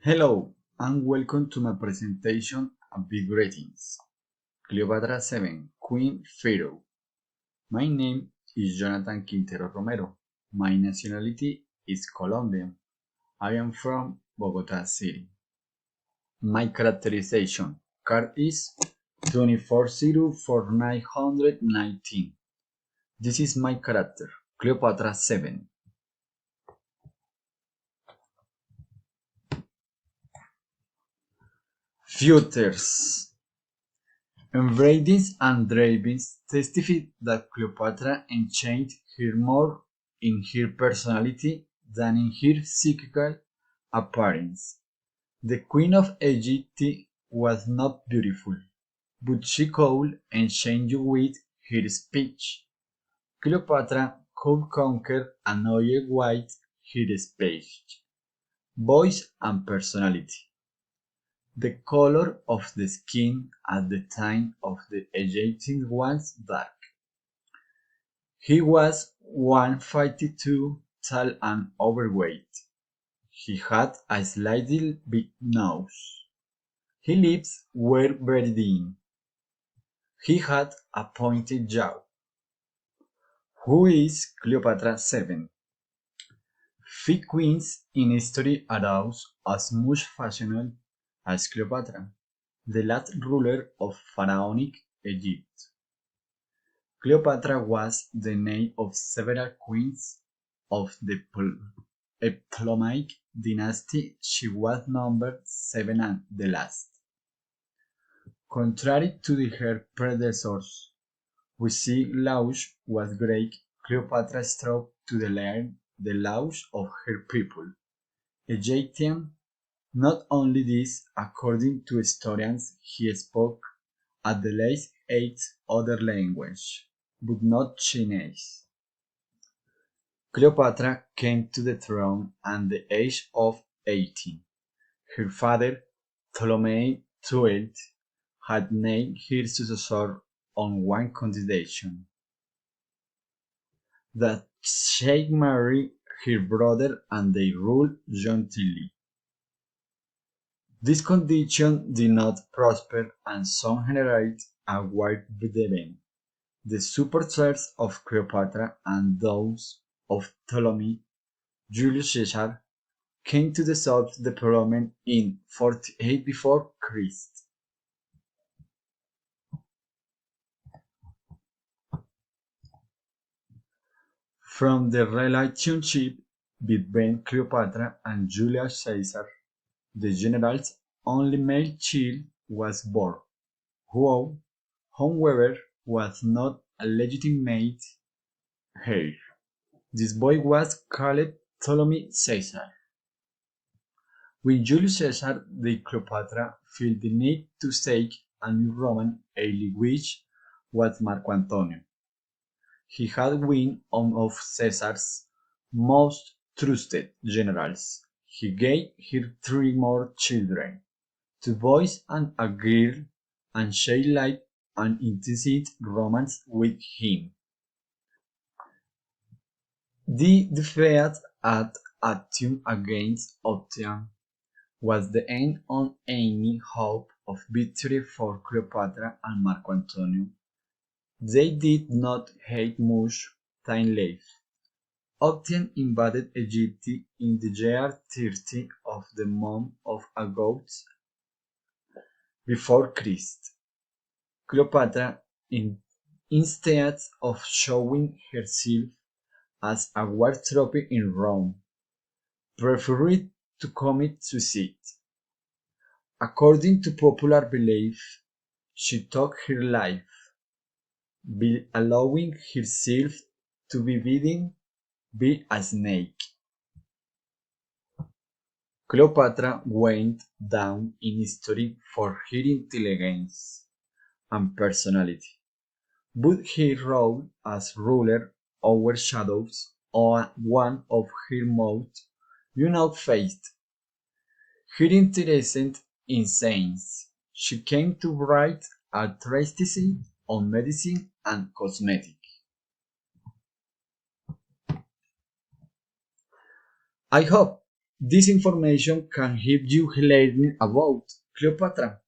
Hello and welcome to my presentation of Big Greetings. Cleopatra VII, Queen Pharaoh. My name is Jonathan Quintero Romero. My nationality is Colombian. I am from Bogota City. My characterization card is 2404,919. This is my character, Cleopatra VII. Futures. Engravings and drawings testify that Cleopatra enchained her more in her personality than in her physical appearance. The Queen of Egypt was not beautiful, but she could enchain you with her speech. Cleopatra could conquer another with her speech, voice, and personality. The color of the skin at the time of the Egyptian was dark. He was 152 tall and overweight. He had a slightly big nose. His lips were very thin. He had a pointed jaw. Who is Cleopatra VII? Few queens in history aroused as much fashion as Cleopatra, the last ruler of pharaonic Egypt. Cleopatra was the name of several queens of the Ptolemaic dynasty. She was number 7 and the last. Contrary to her predecessors, who see laws was Greek, Cleopatra strove to learn the laws of her people, Egyptian. Not only this, according to historians, he spoke at the least 8 other languages, but not Chinese. Cleopatra came to the throne at the age of 18. Her father, Ptolemy XII, had named her successor on one condition: that she marry her brother and they rule jointly. This condition did not prosper, and soon generated a war between the supporters of Cleopatra and those of Ptolemy. Julius Caesar came to solve the problem in 48 before Christ. From the relationship between Cleopatra and Julius Caesar, the general's only male child was born, who, however, was not a legitimate heir. This boy was called Ptolemy Caesar. When Julius Caesar died, Cleopatra felt the need to seek a new Roman ally, which was Marco Antonio. He had been one of Caesar's most trusted generals. He gave her 3 more children, 2 boys and a girl, and she lived an intense romance with him. The defeat at Actium against Optium was the end of any hope of victory for Cleopatra and Marco Antonio. They did not have much time left. Optium invaded Egypt in the year 30 of the month of August before Christ. Cleopatra, instead of showing herself as a war trophy in Rome, preferred to commit suicide. According to popular belief, she took her life, allowing herself to be bitten by a snake. Cleopatra went down in history for her intelligence and personality, but her role as ruler overshadows one of her most unique faiths, her interest in science. She came to write a treatise on medicine and cosmetics. I hope This information can help you learn about Cleopatra.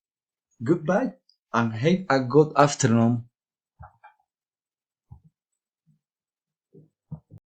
Goodbye and have a good afternoon.